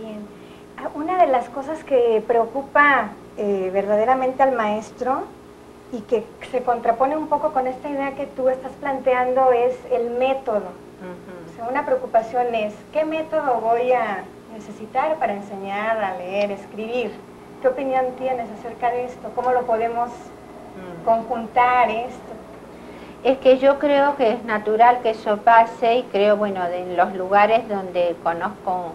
Bien. Una de las cosas que preocupa verdaderamente al maestro y que se contrapone un poco con esta idea que tú estás planteando es el método. O sea, una preocupación es, ¿qué método voy a necesitar para enseñar a leer, escribir? ¿Qué opinión tienes acerca de esto? ¿Cómo lo podemos conjuntar esto? Es que yo creo que es natural que eso pase y creo, bueno, en los lugares donde conozco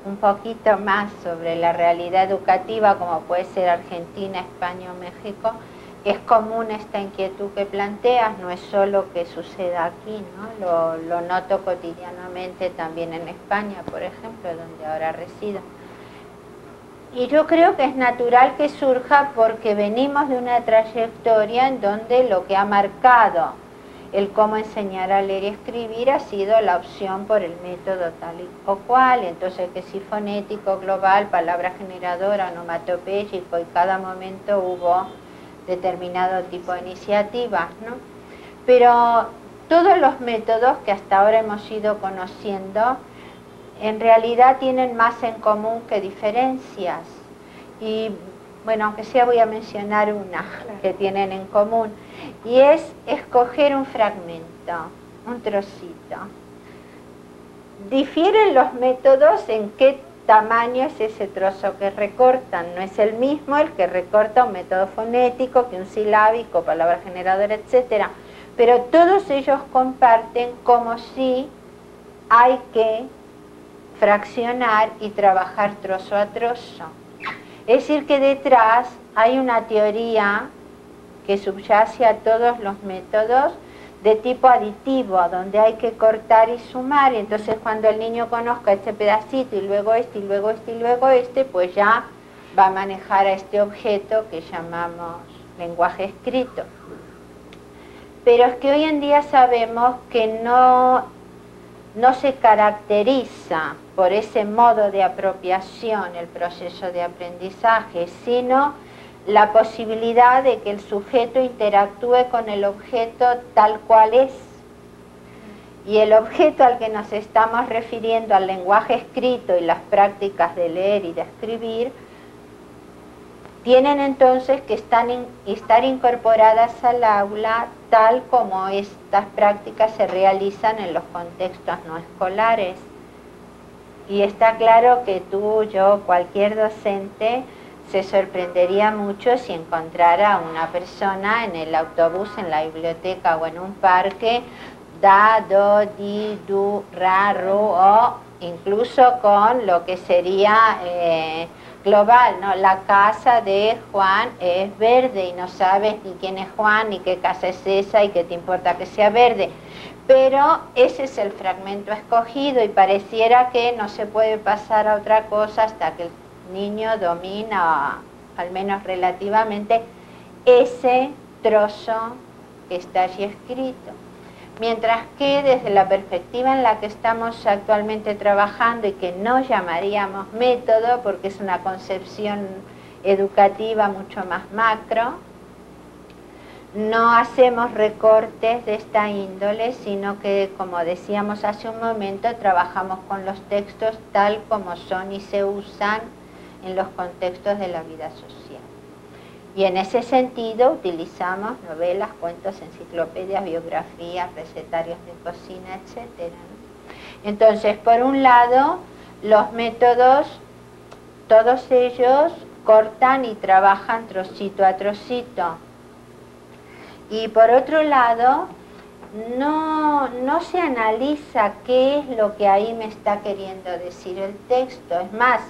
un poquito más sobre la realidad educativa, como puede ser Argentina, España o México, es común esta inquietud que planteas, no es solo que suceda aquí, ¿no? Lo noto cotidianamente también en España, por ejemplo, donde ahora resido. Y yo creo que es natural que surja porque venimos de una trayectoria en donde lo que ha marcado el cómo enseñar a leer y escribir ha sido la opción por el método tal y o cual, entonces que si fonético, global, palabra generadora, onomatopéyico, y cada momento hubo determinado tipo de iniciativas, ¿no? Pero todos los métodos que hasta ahora hemos ido conociendo en realidad tienen más en común que diferencias. Y bueno, aunque sea voy a mencionar una que tienen en común, y es escoger un fragmento, un trocito. Difieren los métodos en qué tamaño es ese trozo que recortan. No es el mismo el que recorta un método fonético que un silábico, palabra generadora, etc. Pero todos ellos comparten como si hay que fraccionar y trabajar trozo a trozo. Es decir, que detrás hay una teoría que subyace a todos los métodos de tipo aditivo, donde hay que cortar y sumar, y entonces cuando el niño conozca este pedacito y luego este, y luego este, y luego este, pues ya va a manejar a este objeto que llamamos lenguaje escrito. Pero es que hoy en día sabemos que no se caracteriza por ese modo de apropiación el proceso de aprendizaje, sino la posibilidad de que el sujeto interactúe con el objeto tal cual es. Y el objeto al que nos estamos refiriendo, al lenguaje escrito y las prácticas de leer y de escribir, tienen entonces que estar incorporadas al aula tal como estas prácticas se realizan en los contextos no escolares. Y está claro que tú, yo, cualquier docente se sorprendería mucho si encontrara a una persona en el autobús, en la biblioteca o en un parque, da, do, di, du, ra, ru, o incluso con lo que sería global, ¿no? La casa de Juan es verde y no sabes ni quién es Juan, ni qué casa es esa y qué te importa que sea verde. Pero ese es el fragmento escogido y pareciera que no se puede pasar a otra cosa hasta que el niño domina, al menos relativamente, ese trozo que está allí escrito. Mientras que desde la perspectiva en la que estamos actualmente trabajando y que no llamaríamos método porque es una concepción educativa mucho más macro, no hacemos recortes de esta índole, sino que, como decíamos hace un momento, trabajamos con los textos tal como son y se usan en los contextos de la vida social. Y en ese sentido utilizamos novelas, cuentos, enciclopedias, biografías, recetarios de cocina, etc. Entonces, por un lado, los métodos, todos ellos cortan y trabajan trocito a trocito. Y por otro lado, no se analiza qué es lo que ahí me está queriendo decir el texto. Es más,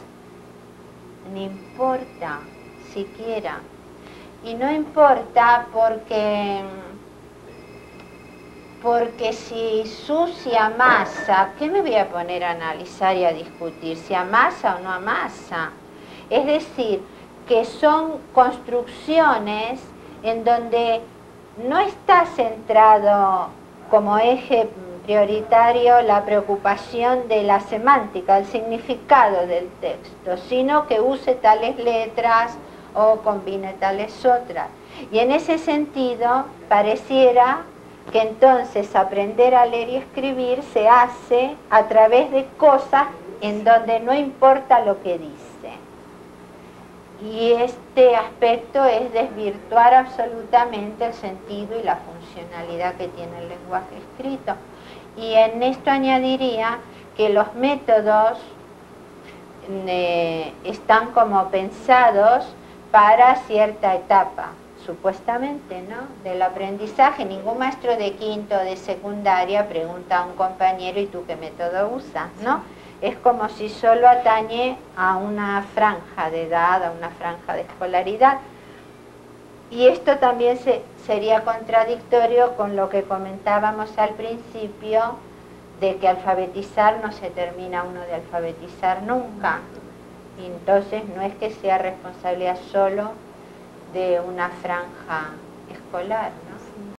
no importa siquiera. Y no importa porque si Susi amasa, ¿qué me voy a poner a analizar y a discutir? Si amasa o no amasa. Es decir, que son construcciones en donde no está centrado como eje prioritario la preocupación de la semántica, el significado del texto, sino que use tales letras o combine tales otras. Y en ese sentido pareciera que entonces aprender a leer y escribir se hace a través de cosas en donde no importa lo que dice. Y este aspecto es desvirtuar absolutamente el sentido y la funcionalidad que tiene el lenguaje escrito. Y en esto añadiría que los métodos están como pensados para cierta etapa, supuestamente, ¿no?, del aprendizaje. Ningún maestro de quinto o de secundaria pregunta a un compañero: ¿y tú qué método usas?, ¿no? Es como si solo atañe a una franja de edad, a una franja de escolaridad. Y esto también sería contradictorio con lo que comentábamos al principio, de que alfabetizar no se termina uno de alfabetizar nunca. Y entonces no es que sea responsabilidad solo de una franja escolar, ¿no?